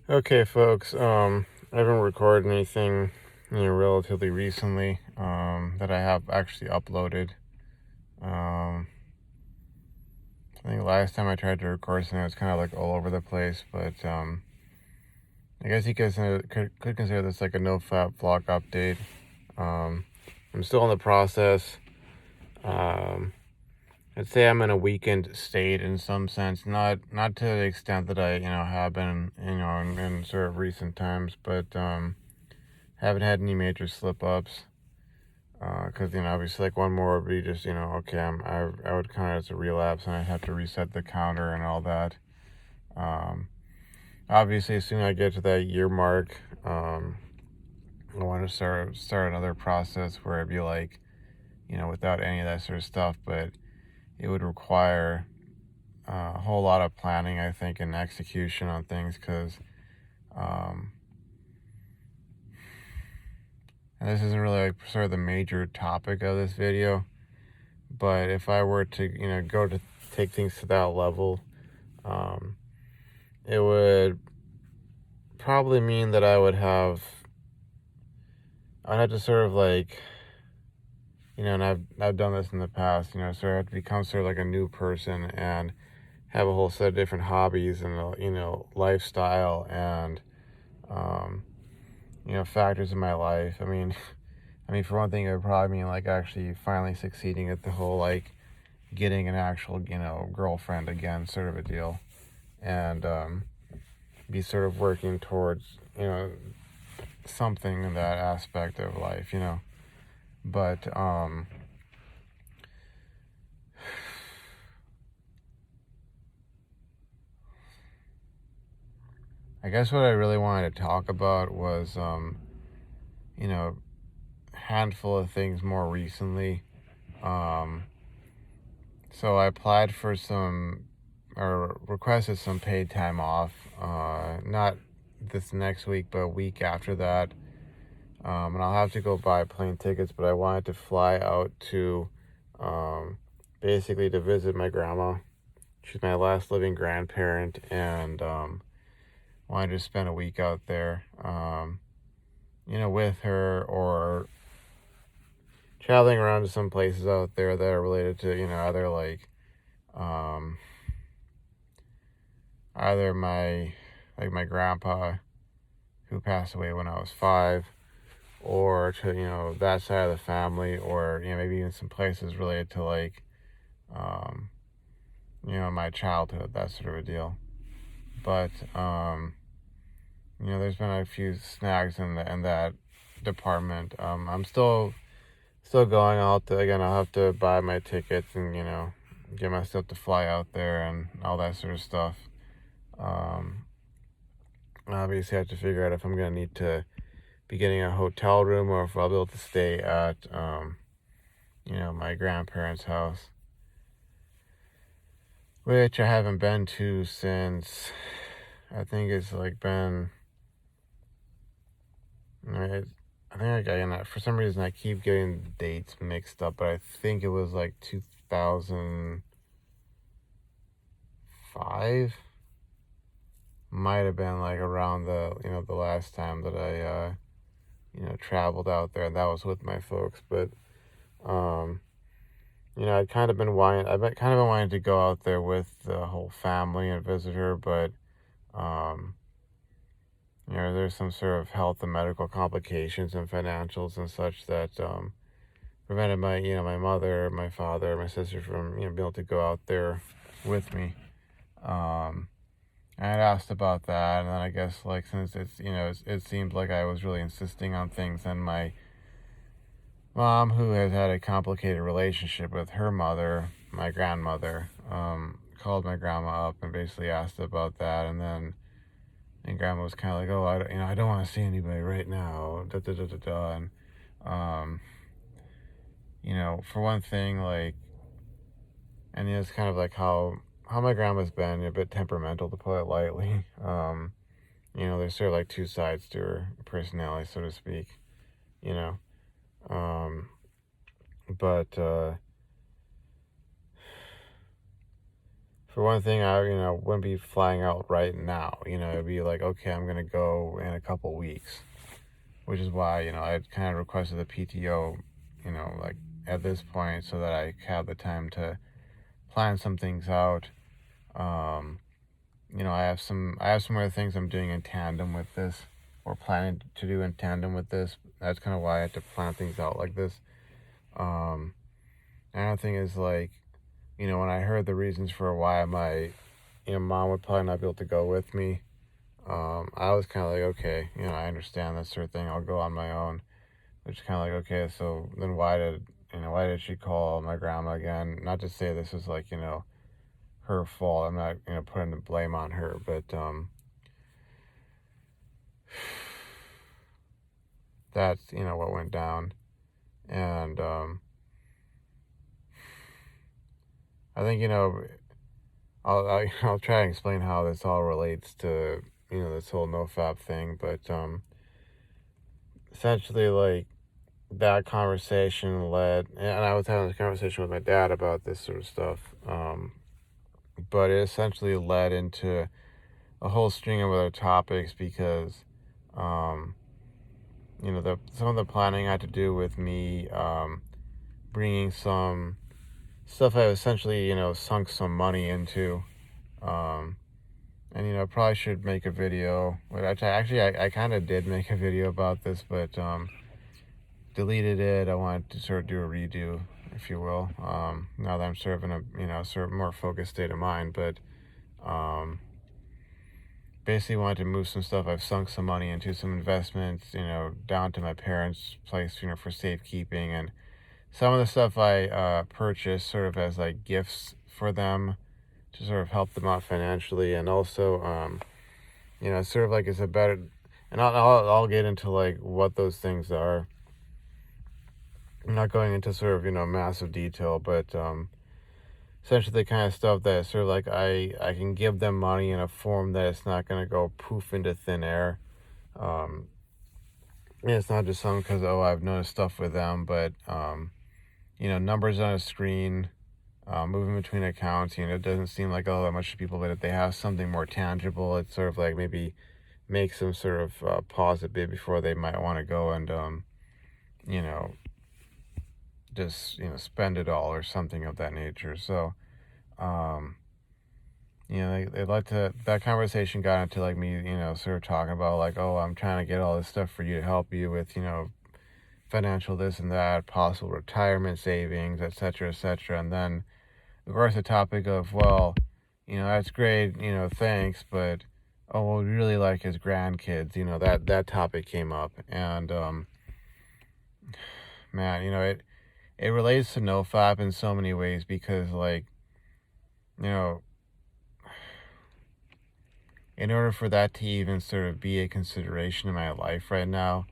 Okay, folks. I haven't recorded anything, relatively recently. That I have actually uploaded. Um, I think last time I tried to record something, it was kind of like all over the place. But I guess you guys could consider this like a Nofap vlog update. Um, I'm still in the process. Um, I'd say I'm in a weakened state in some sense, not to the extent that I have been in sort of recent times, but haven't had any major slip ups. Because obviously, like one more would be just okay, I would count it as a relapse, and I'd have to reset the counter and all that. Um, Obviously, as soon as I get to that year mark, I want to start another process where it'd be like without any of that sort of stuff, but it would require a whole lot of planning, I think, and execution on things, because um, and this isn't really like sort of the major topic of this video, but if I were to go to take things to that level, um, it would probably mean that I'd have to sort of like and I've done this in the past, sort of have to become sort of like a new person and have a whole set of different hobbies and lifestyle and um, factors in my life. I mean, for one thing, it would probably mean like actually finally succeeding at the whole like getting an actual girlfriend again, sort of a deal, and be sort of working towards something in that aspect of life. But I guess what I really wanted to talk about was you know handful of things more recently. Um, so I applied for some or requested some paid time off. Not this next week, but a week after that. And I'll have to go buy plane tickets, but I wanted to fly out to um, basically to visit my grandma. She's my last living grandparent, and wanted to spend a week out there, with her, or traveling around to some places out there that are related to, either like, um, either my grandpa who passed away when I was 5, or to, that side of the family, or, maybe even some places related to like, um, my childhood, that sort of a deal. But, there's been a few snags in that department. I'm still going. I'll have to buy my tickets and get myself to fly out there and all that sort of stuff. Um, Obviously, I have to figure out if I'm gonna need to be getting a hotel room or if I'll be able to stay at my grandparents' house, which I haven't been to since I think it's like been. I think for some reason I keep getting the dates mixed up, but I think it was like 2005. Might have been like around the last time that I traveled out there, and that was with my folks. But um, I've been kind of been wanting to go out there with the whole family and visit her, but um, there's some sort of health and medical complications and financials and such that prevented my mother, my father, my sister from being able to go out there with me. Um, I had asked about that, and then I guess like since it seemed like I was really insisting on things, and my mom, who has had a complicated relationship with her mother, my grandmother, called my grandma up and basically asked about that, and grandma was kind of like, oh, I don't want to see anybody right now, da da da da da, and um, for one thing, like, and it's kind of like how my grandma's been a bit temperamental, to put it lightly. There's sort of like two sides to her personality, so to speak, you know. But for one thing, I, wouldn't be flying out right now. It'd be like, okay, I'm going to go in a couple weeks, which is why, I kind of requested the PTO, like at this point so that I have the time to plan some things out. I have some other things I'm doing in tandem with this, or planning to do in tandem with this. That's kind of why I had to plan things out like this. Another thing is, like, when I heard the reasons for why my, mom would probably not be able to go with me, I was kind of like, okay, I understand that sort of thing. I'll go on my own. Which is kind of like, okay, so then why did she call my grandma again? Not to say this is like, her fault. I'm not, putting the blame on her, but that's, what went down. And I think, I'll try and explain how this all relates to, this whole Nofap thing, but essentially, like, that conversation led, and I was having this conversation with my dad about this sort of stuff, but it essentially led into a whole string of other topics because, um, some of the planning had to do with me bringing some stuff I essentially, sunk some money into, and probably should make a video. Which I kind of did make a video about this, but deleted it. I wanted to sort of do a redo, if you will. Now that I'm sort of in a sort of more focused state of mind, but basically wanted to move some stuff I've sunk some money into, some investments, down to my parents' place, for safekeeping, and some of the stuff I purchased sort of as like gifts for them to sort of help them out financially, and also, sort of like it's a better, and I'll get into like what those things are. I'm not going into sort of, massive detail, but essentially the kind of stuff that sort of like I can give them money in a form that it's not going to go poof into thin air. And it's not just something because, oh, I've noticed stuff with them, but, numbers on a screen, moving between accounts, it doesn't seem like all that much to people, but if they have something more tangible, it's sort of like maybe makes them sort of pause a bit before they might want to go and, you know, just, spend it all or something of that nature. So, they led to, that conversation got into like me, sort of talking about like, oh, I'm trying to get all this stuff for you to help you with, financial this and that, possible retirement savings, et cetera, et cetera. And then, of course, the topic of, well, that's great, thanks, but, oh, well, we really like his grandkids, that topic came up. And, man, it relates to Nofap in so many ways because, like, in order for that to even sort of be a consideration in my life right now,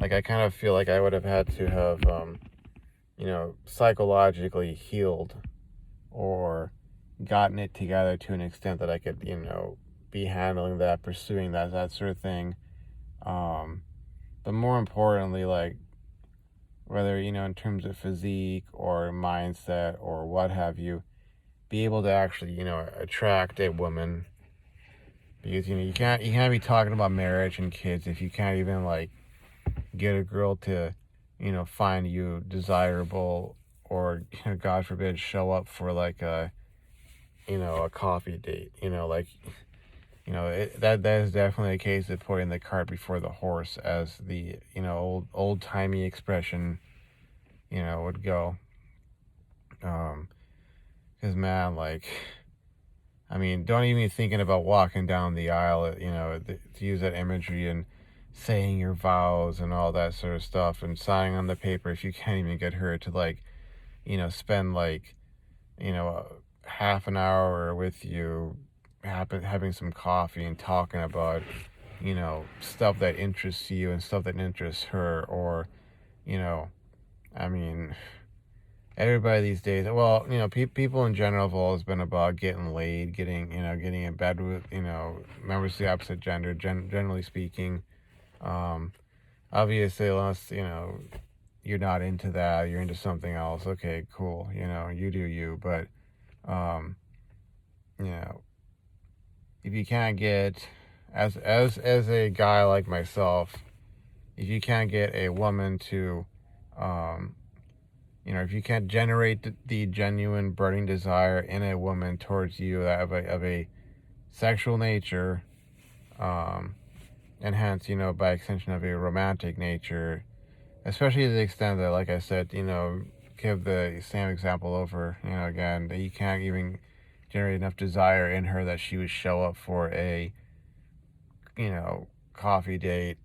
like, I kind of feel like I would have had to have, psychologically healed or gotten it together to an extent that I could, be handling that, pursuing that sort of thing. But more importantly, like, whether, in terms of physique or mindset or what have you, be able to actually, attract a woman. Because, you can't be talking about marriage and kids if you can't even, like, get a girl to, find you desirable or, God forbid, show up for, like, a coffee date, like, that is definitely a case of putting the cart before the horse, as the, old-timey expression, would go. Because, man, like, I mean, don't even be thinking about walking down the aisle, to use that imagery, and saying your vows and all that sort of stuff and signing on the paper if you can't even get her to, like, spend, like, half an hour with you, having some coffee and talking about, stuff that interests you and stuff that interests her, or, I mean, everybody these days, well, people in general have always been about getting laid, getting in bed with, members of the opposite gender, generally speaking. Obviously, unless, you're not into that, you're into something else, okay, cool, you do you, but, you know, if you can't get, as a guy like myself, if you can't get a woman to, um, if you can't generate the genuine burning desire in a woman towards you of a sexual nature, um, and hence, by extension of a romantic nature, especially to the extent that, like I said, give the same example over, again, that you can't even generate enough desire in her that she would show up for a, coffee date.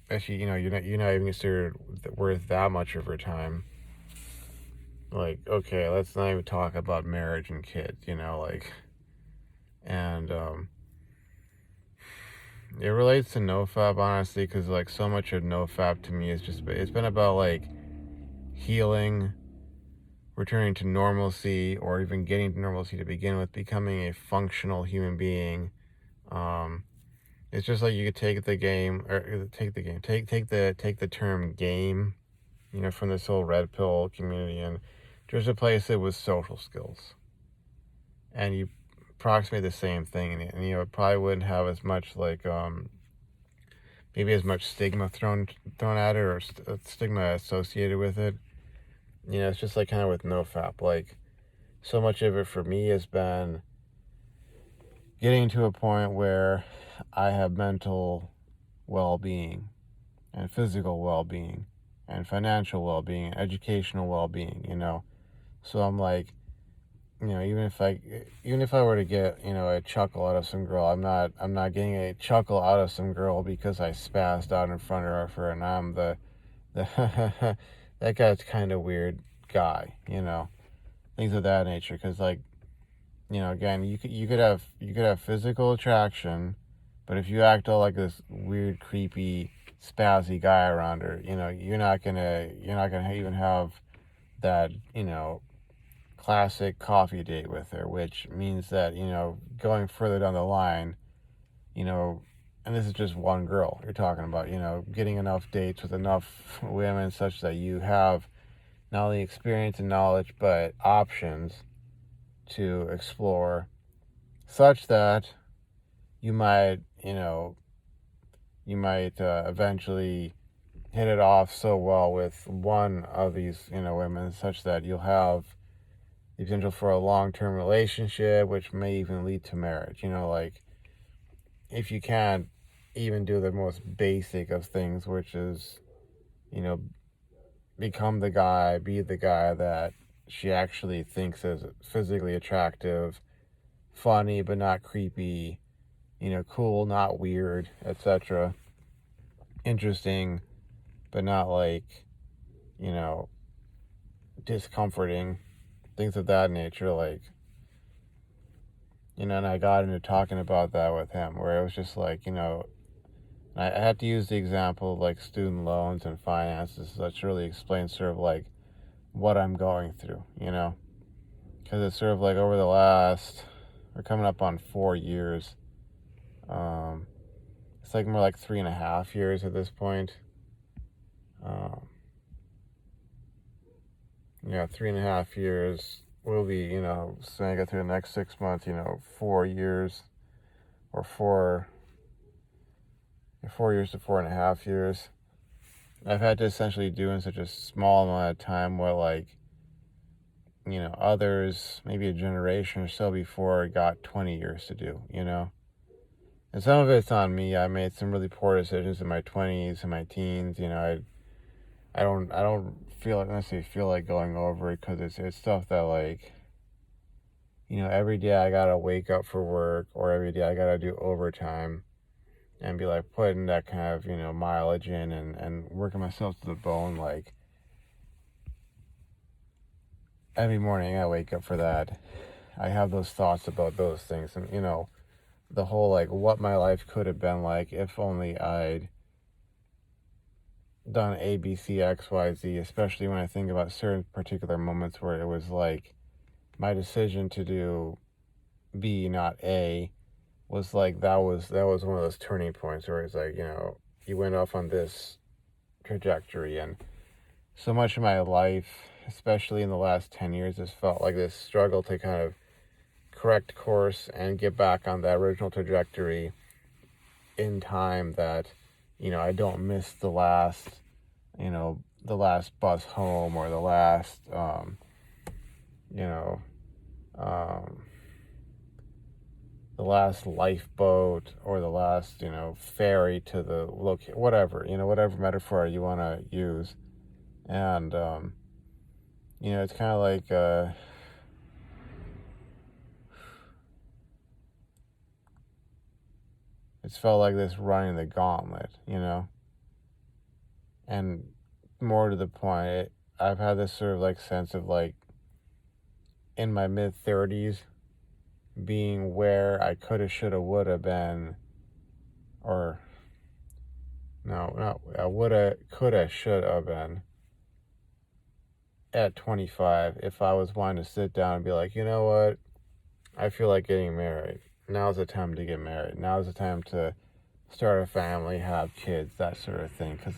Actually, you're not even considered worth that much of her time. Like, okay, let's not even talk about marriage and kids, and it relates to Nofap, honestly, because, like, so much of Nofap to me is just, it's been about, like, healing, returning to normalcy, or even getting to normalcy to begin with, becoming a functional human being. It's just like you could take the game, or take the term game, from this whole red pill community, and just replace it with social skills, and you approximate the same thing, and it probably wouldn't have as much, like, maybe as much stigma thrown at it, or stigma associated with it. It's just like kind of with Nofap. Like, so much of it for me has been getting to a point where I have mental well-being and physical well-being and financial well-being and educational well-being, So I'm like, even if I were to get, a chuckle out of some girl, I'm not getting a chuckle out of some girl because I spazzed out in front of her and I'm the that guy's kind of weird guy, things of that nature. Because, like, again, you could have physical attraction, but if you act all like this weird, creepy, spazzy guy around her, you're not gonna even have that, classic coffee date with her, which means that, going further down the line, and this is just one girl you're talking about, getting enough dates with enough women such that you have not only experience and knowledge, but options to explore, such that you might, eventually hit it off so well with one of these, women, such that you'll have the potential for a long-term relationship, which may even lead to marriage. Like, if you can't even do the most basic of things, which is, become the guy, be the guy that she actually thinks is physically attractive, funny but not creepy, cool, not weird, etc. Interesting, but not, like, discomforting, things of that nature, like, and I got into talking about that with him, where it was just like, I had to use the example of, like, student loans and finances, so that really explains sort of, like, what I'm going through, because it's sort of like over the last, we're coming up on 4 years, it's like more like 3.5 years at this point. 3.5 years will be, saying I get through the next 6 months, 4 years, or 4 years to 4.5 years. I've had to essentially do in such a small amount of time what, like, others, maybe a generation or so before, got 20 years to do, And some of it's on me. I made some really poor decisions in my 20s and my teens. I don't necessarily feel like going over it, because it's stuff that, like, every day I gotta wake up for work, or every day I gotta do overtime and be, like, putting that kind of, mileage in, and working myself to the bone. Like, every morning I wake up for that. I have those thoughts about those things, and, the whole, like, what my life could have been like if only I'd done A, B, C, X, Y, Z, especially when I think about certain particular moments where it was like my decision to do B, not A, was like, that was one of those turning points where it's like, you went off on this trajectory. And so much of my life, especially in the last 10 years, has felt like this struggle to kind of correct course and get back on that original trajectory in time, that, I don't miss the last, the last bus home, or the last, the last lifeboat, or the last, ferry to the whatever, whatever metaphor you want to use. And, it's kind of like, it's felt like this running the gauntlet, and more to the point, I've had this sort of like sense of like in my mid 30s being where I coulda, shoulda, woulda been, or no, I woulda, coulda, shoulda been at 25 if I was wanting to sit down and be like, you know what, I feel like getting married. Now's the time to get married. Now's the time to start a family, have kids, that sort of thing. Because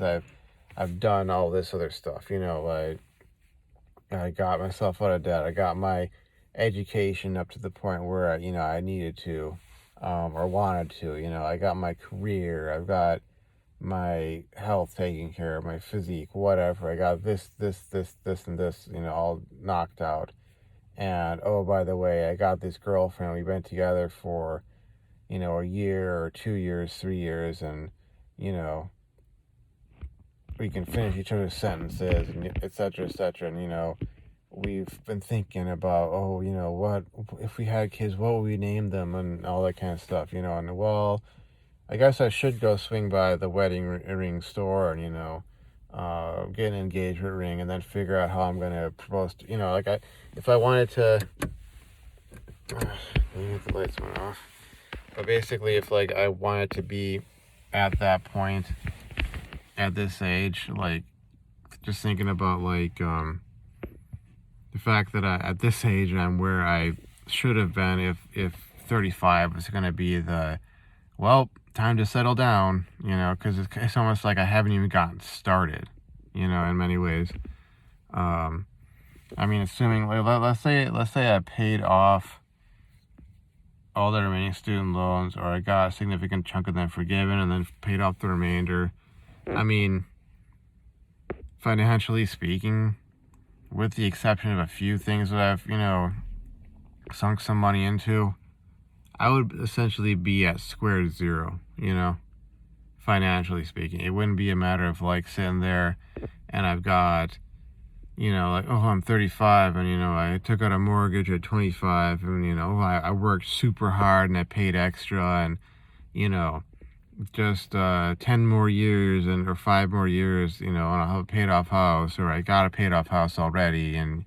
I've done all this other stuff. I got myself out of debt. I got my education up to the point where I needed to, or wanted to. I got my career. I've got my health taken care of, my physique, whatever. I got this, and this, all knocked out. And oh, by the way, I got this girlfriend. We've been together for, a year or 2 years, 3 years, and, we can finish each other's sentences, and et cetera, and, we've been thinking about, oh, what, if we had kids, what would we name them, and all that kind of stuff, and well, I guess I should go swing by the wedding ring store and, get an engagement ring, and then figure out how I'm going to propose to, if I wanted to, the lights went off, but basically, if, like, I wanted to be at that point, at this age, like, just thinking about, like, the fact that at this age, I'm where I should have been if 35 was going to be the, well, time to settle down, because it's almost like I haven't even gotten started, in many ways. Assuming, like, let's say I paid off all the remaining student loans, or I got a significant chunk of them forgiven and then paid off the remainder. Financially speaking, with the exception of a few things that I've, sunk some money into, I would essentially be at square zero, financially speaking. It wouldn't be a matter of like sitting there and I've got, like, oh, I'm 35 and, I took out a mortgage at 25 and, I worked super hard and I paid extra and, just 10 more years or 5 more years, and I'll have a paid off house, or I got a paid off house already, and,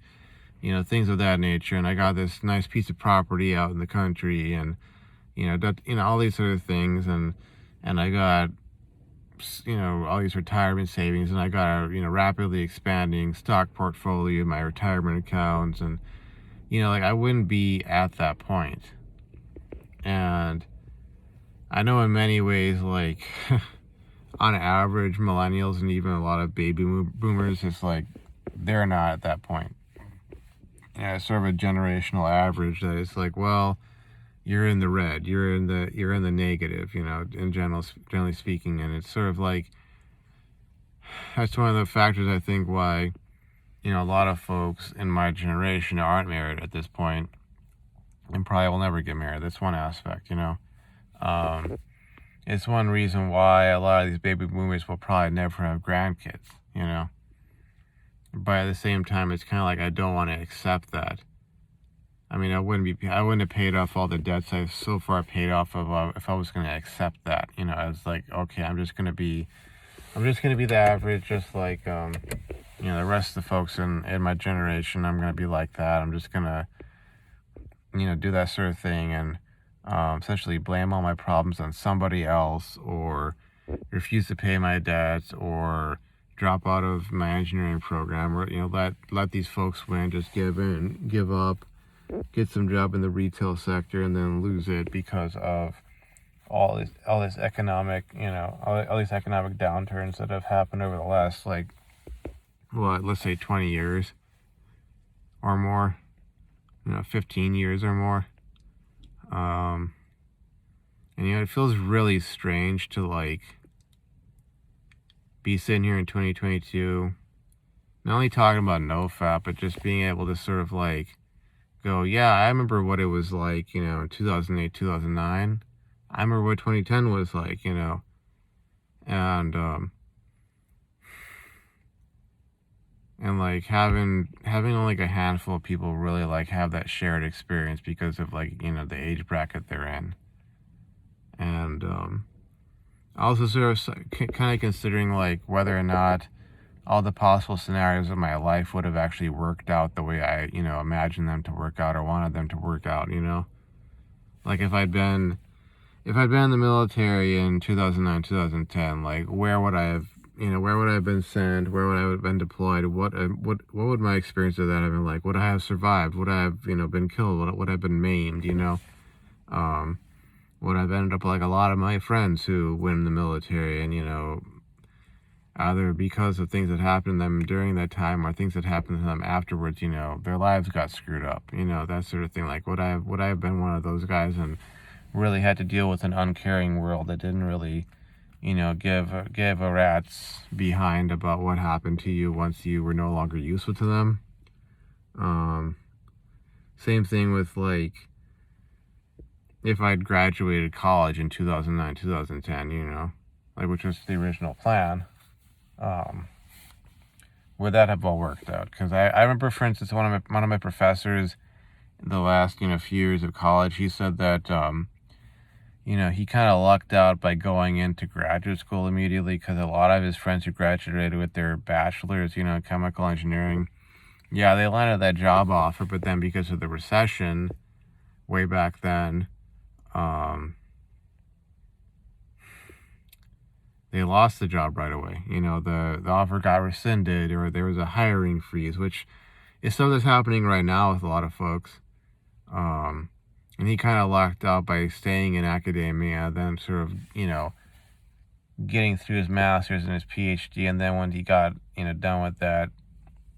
things of that nature. And I got this nice piece of property out in the country, and, all these sort of things. And I got, all these retirement savings, and I got a, rapidly expanding stock portfolio, my retirement accounts. And, I wouldn't be at that point. And I know in many ways, like, on average, millennials and even a lot of baby boomers, it's like, they're not at that point. It's sort of a generational average that it's like, well, you're in the red, you're in the negative, in generally speaking. And it's sort of like, that's one of the factors, I think, why, a lot of folks in my generation aren't married at this point and probably will never get married. That's one aspect, it's one reason why a lot of these baby boomers will probably never have grandkids, But at the same time, it's kind of like I don't want to accept that. I wouldn't have paid off all the debts I've so far paid off of if I was going to accept that, as like, okay, I'm just going to be the average, just like, the rest of the folks in my generation. I'm going to be like that. I'm just going to, do that sort of thing and essentially blame all my problems on somebody else, or refuse to pay my debts, or drop out of my engineering program, or let these folks win, just give in, give up, get some job in the retail sector, and then lose it because of all this economic, all these economic downturns that have happened over the last, like, let's say 20 years or more, 15 years or more. And it feels really strange to like be sitting here in 2022, not only talking about Nofap, but just being able to sort of like go, yeah, I remember what it was like, in 2008, 2009. I remember what 2010 was like, and like having only like a handful of people really like have that shared experience because of like, the age bracket they're in. And also sort of kind of considering like whether or not all the possible scenarios of my life would have actually worked out the way I, imagined them to work out or wanted them to work out, Like if I'd been in the military in 2009, 2010, like where would I have, where would I have been sent? Where would I have been deployed? What would my experience of that have been like? Would I have survived? Would I have, been killed? Would I have been maimed, Um, would I have ended up like a lot of my friends who went in the military and, either because of things that happened to them during that time or things that happened to them afterwards, their lives got screwed up, that sort of thing. Like, would I have been one of those guys and really had to deal with an uncaring world that didn't really, give a rat's behind about what happened to you once you were no longer useful to them? Same thing with like if I'd graduated college in 2009, 2010, like which was the original plan. Would that have all worked out? Because I remember, for instance, one of my professors in the last few years of college, he said that he kind of lucked out by going into graduate school immediately because a lot of his friends who graduated with their bachelors, in chemical engineering, yeah, they landed that job offer, but then because of the recession way back then, they lost the job right away. The offer got rescinded or there was a hiring freeze, which is stuff that's happening right now with a lot of folks. And he kind of lucked out by staying in academia, then sort of, getting through his master's and his PhD. And then when he got, done with that,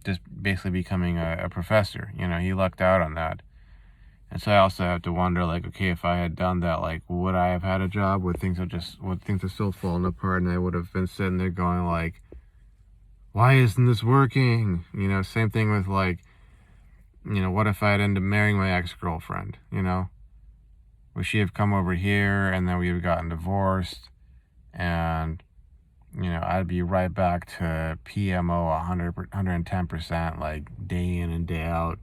just basically becoming a professor. He lucked out on that. And so I also have to wonder, like, okay, if I had done that, like, would I have had a job? Would things have still fallen apart, and I would have been sitting there going, like, why isn't this working? Same thing with, like, what if I had ended up marrying my ex-girlfriend, Would she have come over here, and then we have gotten divorced, and, I'd be right back to PMO 110%, like, day in and day out,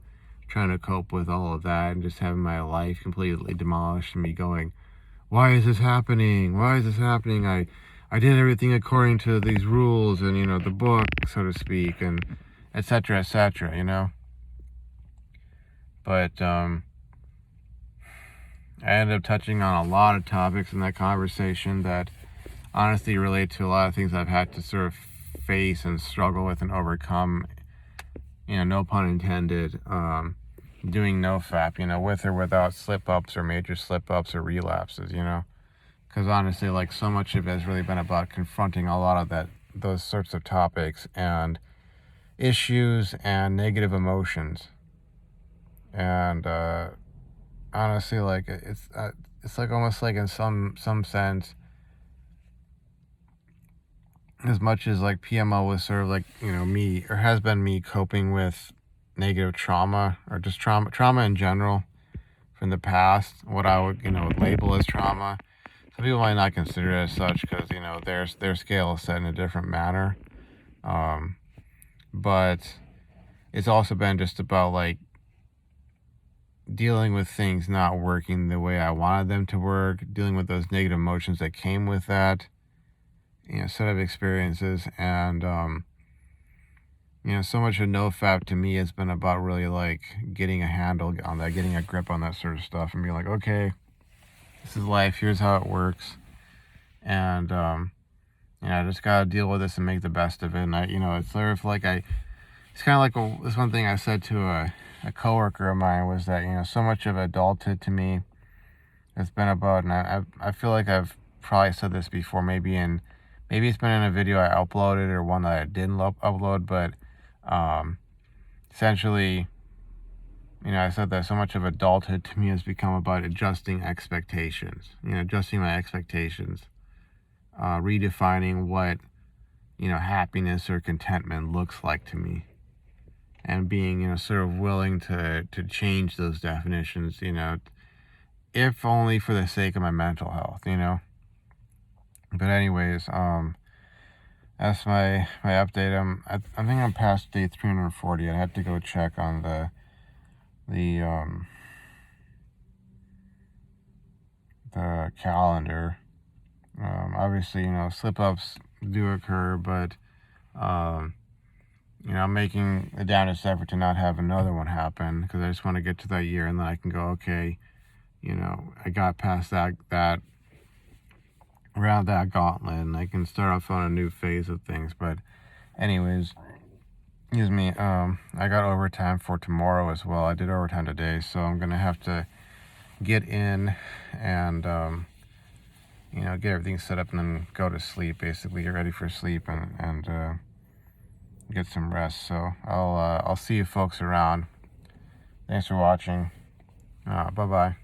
trying to cope with all of that and just having my life completely demolished and me going, why is this happening? Why is this happening? I did everything according to these rules and, the book, so to speak, and et cetera, But, I ended up touching on a lot of topics in that conversation that honestly relate to a lot of things I've had to sort of face and struggle with and overcome, no pun intended, doing Nofap, with or without slip-ups or major slip-ups or relapses, Because honestly, like, so much of it has really been about confronting a lot of those sorts of topics and issues and negative emotions. And honestly, like, it's like almost like in some sense, as much as like PMO was sort of like, me, or has been me coping with negative trauma or just trauma in general from the past, what I would, label as trauma. Some people might not consider it as such because, their scale is set in a different manner. But it's also been just about like dealing with things not working the way I wanted them to work, dealing with those negative emotions that came with that, set of experiences. And, so much of Nofap to me has been about really like getting a handle on that, getting a grip on that sort of stuff and being like, okay, this is life. Here's how it works. And, I just got to deal with this and make the best of it. And it's sort of like it's kind of like this one thing I said to a coworker of mine was that, so much of adulthood to me has been about, and I feel like I've probably said this before, maybe it's been in a video I uploaded or one that I didn't upload, but essentially I said that so much of adulthood to me has become about adjusting expectations, adjusting my expectations, redefining what, happiness or contentment looks like to me, and being, sort of willing to change those definitions, if only for the sake of my mental health. But anyways, that's my update. I think I'm past day 340. I had to go check on the calendar. Obviously, slip ups do occur, but I'm making a downest effort to not have another one happen, because I just want to get to that year, and then I can go, okay, I got past that around that gauntlet, and I can start off on a new phase of things. But anyways, excuse me, I got overtime for tomorrow as well. I did overtime today, so I'm gonna have to get in and get everything set up and then go to sleep, basically get ready for sleep, and get some rest. So I'll see you folks around. Thanks for watching. Bye bye.